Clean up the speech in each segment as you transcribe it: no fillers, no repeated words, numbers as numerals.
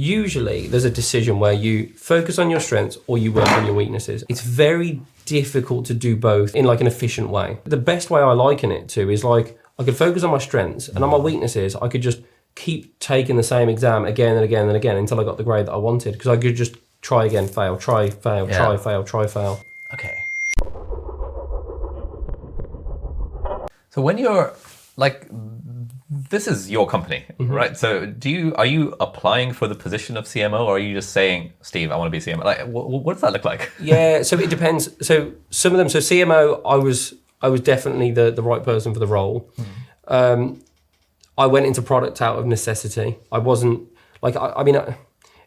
usually there's a decision where you focus on your strengths or you work on your weaknesses. It's very difficult to do both in like an efficient way. The best way I liken it to is like I could focus on my strengths, and on my weaknesses I could just keep taking the same exam again and again and again until I got the grade that I wanted, because I could just try again, fail, try, fail, try, fail, try, fail. Okay. So when you're like, this is your company, right? So are you applying for the position of CMO, or are you just saying, Steve, I want to be CMO? Like, what does that look like? Yeah, so it depends. So some of them, so CMO, I was definitely the right person for the role. I went into product out of necessity. I wasn't like, I mean,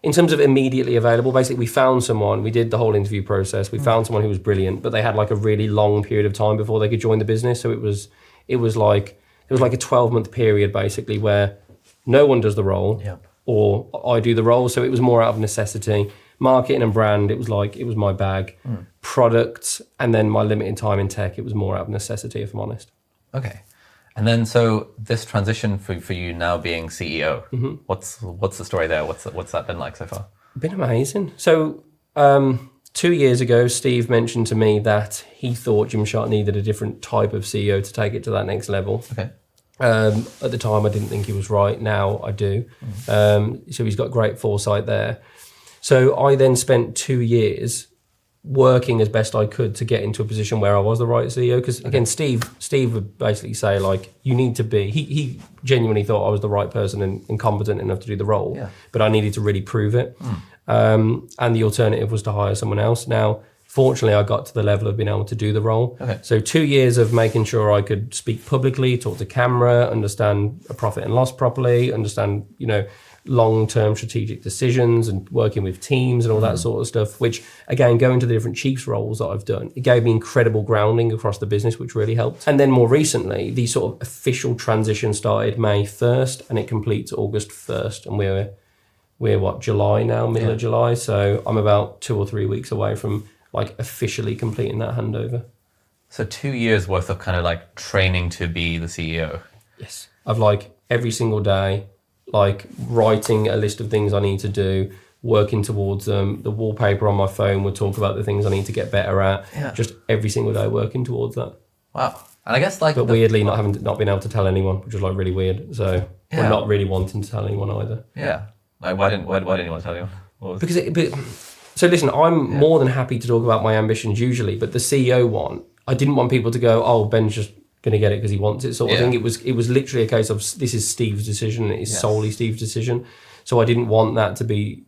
in terms of immediately available, basically we found someone, we did the whole interview process. We found someone who was brilliant, but they had like a really long period of time before they could join the business. So it was like a 12-month period basically where no one does the role or I do the role. So it was more out of necessity. Marketing and brand, it was my bag. Product, and then my limited time in tech, it was more out of necessity, if I'm honest. Okay. And then so this transition for you now being CEO, what's the story there? What's that been like so far? Been amazing. So 2 years ago, Steve mentioned to me that he thought Gymshark needed a different type of CEO to take it to that next level. Okay. At the time, I didn't think he was right. Now I do. So he's got great foresight there. So I then spent 2 years working as best I could to get into a position where I was the right CEO. Because again, Steve would basically say like, you need to be, he genuinely thought I was the right person and competent enough to do the role, but I needed to really prove it. And the alternative was to hire someone else. Now, fortunately, I got to the level of being able to do the role. So 2 years of making sure I could speak publicly, talk to camera, understand a profit and loss properly, understand, long-term strategic decisions and working with teams and all that sort of stuff, which again, going to the different chiefs roles that I've done, it gave me incredible grounding across the business, which really helped. And then more recently, the sort of official transition started May 1st and it completes August 1st. And we're what, July now, middle of July. So I'm about 2 or 3 weeks away from like officially completing that handover. So 2 years worth of kind of like training to be the CEO. Yes. I've like every single day, like writing a list of things I need to do, working towards them. The wallpaper on my phone would talk about the things I need to get better at. Just every single day working towards that. Wow. And I guess like, but weirdly not being able to tell anyone, which was like really weird. So we're not really wanting to tell anyone either. Yeah. Like why didn't you want to tell anyone? So listen, I'm more than happy to talk about my ambitions usually, but the CEO one, I didn't want people to go, oh, Ben's just going to get it because he wants it sort of thing. It was literally a case of this is Steve's decision. It is solely Steve's decision. So I didn't want that to be,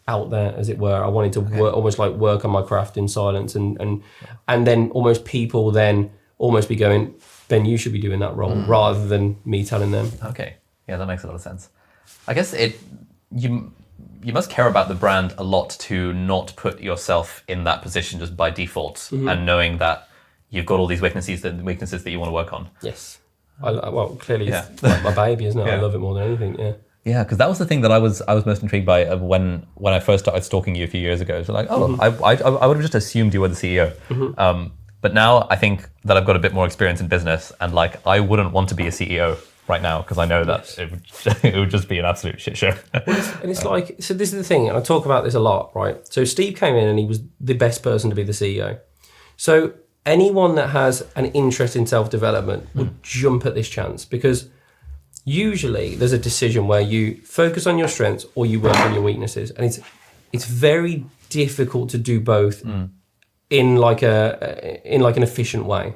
out there as it were. I wanted to almost like work on my craft in silence and then almost people then almost be going, Ben, you should be doing that role rather than me telling them. Okay. Yeah, that makes a lot of sense. I guess you must care about the brand a lot to not put yourself in that position just by default and knowing that you've got all these weaknesses that you want to work on. Yes. Clearly it's like my baby, isn't it? I love it more than anything, Yeah, because that was the thing that I was most intrigued by when I first started stalking you a few years ago. So like, I would have just assumed you were the CEO. But now I think that I've got a bit more experience in business and like, I wouldn't want to be a CEO right now because I know that it would just be an absolute shit show. It's like, so this is the thing, and I talk about this a lot, right? So Steve came in and he was the best person to be the CEO. So anyone that has an interest in self-development would jump at this chance because usually there's a decision where you focus on your strengths or you work on your weaknesses. And it's very difficult to do both in like an efficient way.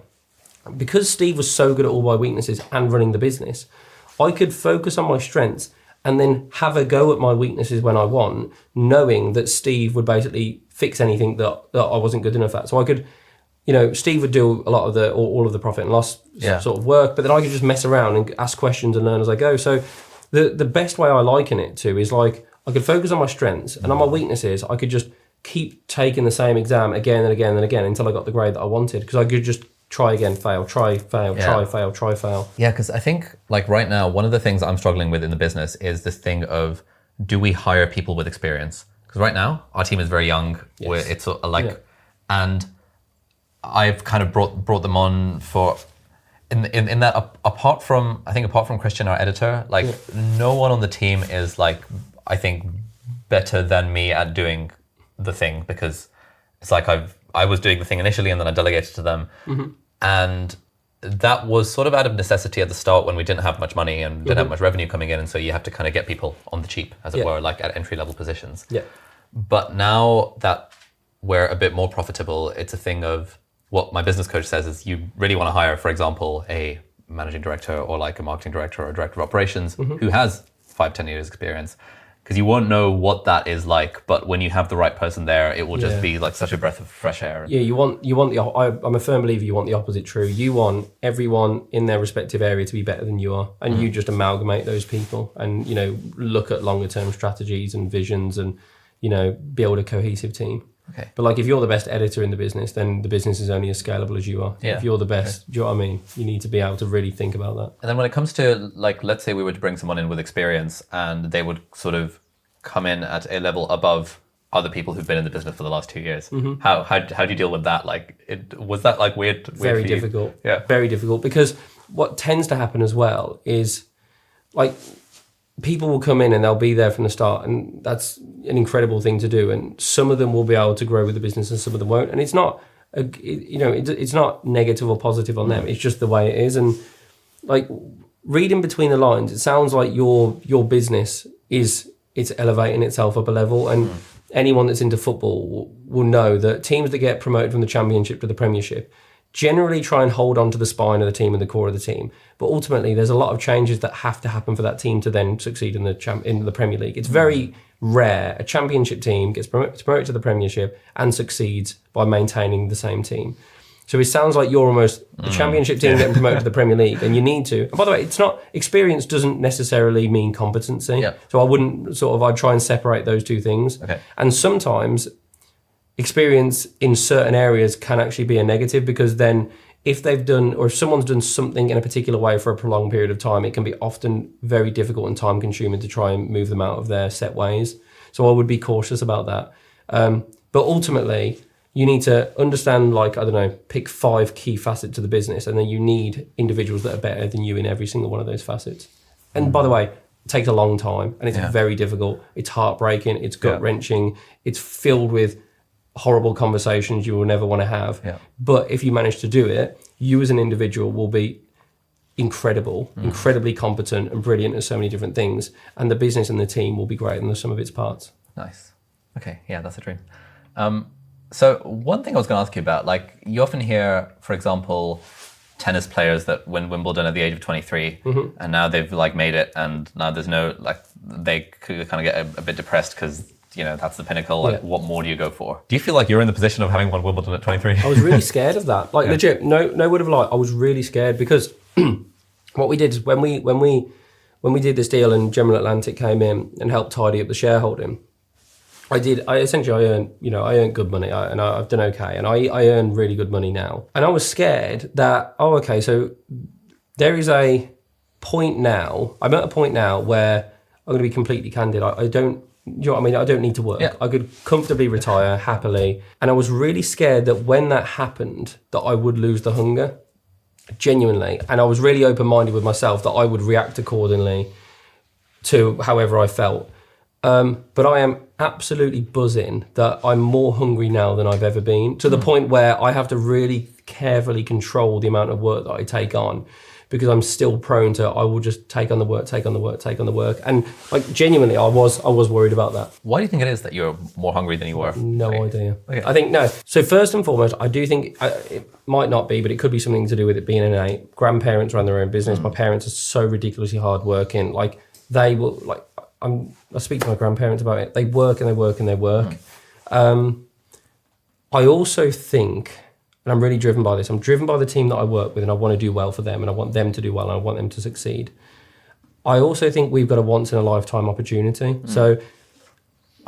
Because Steve was so good at all my weaknesses and running the business, I could focus on my strengths and then have a go at my weaknesses when I want, knowing that Steve would basically fix anything that I wasn't good enough at. So I could, Steve would do a lot of all of the profit and loss sort of work, but then I could just mess around and ask questions and learn as I go. So the best way I liken it to is like, I could focus on my strengths and on my weaknesses, I could just keep taking the same exam again and again and again until I got the grade that I wanted, because I could just try again, fail, try, fail, try, fail, try, fail. Yeah, because I think like right now, one of the things I'm struggling with in the business is this thing of, do we hire people with experience? Because right now, our team is very young. Yes. And I've kind of brought them on for, in that apart from Christian, our editor, no one on the team is like, I think, better than me at doing the thing, because it's like I was doing the thing initially and then I delegated to them. And that was sort of out of necessity at the start when we didn't have much money and didn't have much revenue coming in. And so you have to kind of get people on the cheap, as it were, like at entry level positions. Yeah. But now that we're a bit more profitable, it's a thing of what my business coach says is you really want to hire, for example, a managing director or like a marketing director or a director of operations who has 5-10 years experience, because you won't know what that is like, but when you have the right person there, it will just be like such a breath of fresh air. Yeah, I'm a firm believer you want the opposite true. You want everyone in their respective area to be better than you are, and you just amalgamate those people and, you know, look at longer term strategies and visions and, you know, build a cohesive team. Okay. But like if you're the best editor in the business, then the business is only as scalable as you are. Yeah. If you're the best, do you know what I mean? You need to be able to really think about that. And then when it comes to, like, let's say we were to bring someone in with experience and they would sort of come in at a level above other people who've been in the business for the last 2 years. How do you deal with that? Like, was that like weird Very for you? difficult. Yeah. Very difficult, because what tends to happen as well is like people will come in and they'll be there from the start, and that's an incredible thing to do. And some of them will be able to grow with the business and some of them won't. And it's not, it's not negative or positive on them. It's just the way it is. And like reading between the lines, it sounds like your business it's elevating itself up a level. And anyone that's into football will know that teams that get promoted from the Championship to the Premiership generally try and hold on to the spine of the team and the core of the team. But ultimately, there's a lot of changes that have to happen for that team to then succeed in the Premier League. It's very rare a Championship team gets promoted to the Premiership and succeeds by maintaining the same team. So it sounds like you're almost the Championship team getting promoted to the Premier League, and you need to. And by the way, it's not experience doesn't necessarily mean competency. Yeah. So I'd try and separate those two things. Okay. And sometimes experience in certain areas can actually be a negative, because then if someone's done something in a particular way for a prolonged period of time, it can be often very difficult and time consuming to try and move them out of their set ways. So I would be cautious about that. But ultimately, you need to understand, like, I don't know, pick 5 key facets of the business, and then you need individuals that are better than you in every single one of those facets. And by the way, it takes a long time, and it's very difficult. It's heartbreaking. It's gut-wrenching. It's filled with horrible conversations you will never want to have. Yeah. But if you manage to do it, you as an individual will be incredibly competent and brilliant at so many different things, and the business and the team will be great in the sum of its parts. Nice. Okay, yeah, that's a dream. So one thing I was going to ask you about, like, you often hear, for example, tennis players that win Wimbledon at the age of 23, and now they've like made it, and now there's no, like, they could kind of get a bit depressed because, you know, that's the pinnacle. Like, what more do you go for? Do you feel like you're in the position of having won Wimbledon at 23? I was really scared of that. Like, legit, no word of lie. I was really scared, because what we did is when we did this deal and General Atlantic came in and helped tidy up the shareholding, I earned good money, and I've done okay, and I earn really good money now. And I was scared that, so there is a point now, I'm at a point now where I'm going to be completely candid. I don't, you know what I mean? I don't need to work. Yeah. I could comfortably retire happily. And I was really scared that when that happened, that I would lose the hunger, genuinely. And I was really open-minded with myself that I would react accordingly to however I felt. But I am absolutely buzzing that I'm more hungry now than I've ever been, to the point where I have to really carefully control the amount of work that I take on, because I'm still prone to, I will just take on the work. And like, genuinely, I was worried about that. Why do you think it is that you're more hungry than you were? No idea. Okay. I think, no. So first and foremost, I do think it might not be, but it could be something to do with it being innate. Grandparents run their own business. My parents are so ridiculously hardworking. Like, they will, like, I speak to my grandparents about it. They work and they work and they work. I also think, and I'm really driven by this, I'm driven by the team that I work with, and I want to do well for them, and I want them to do well, and I want them to succeed. I also think we've got a once in a lifetime opportunity. So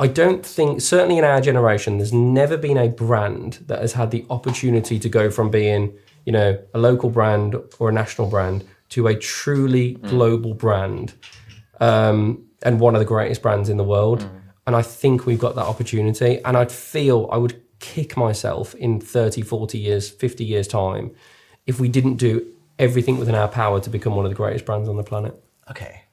I don't think, certainly in our generation, there's never been a brand that has had the opportunity to go from being, you know, a local brand or a national brand to a truly global brand. And one of the greatest brands in the world. And I think we've got that opportunity. And I'd feel I would kick myself in 30, 40 years, 50 years time if we didn't do everything within our power to become one of the greatest brands on the planet. Okay.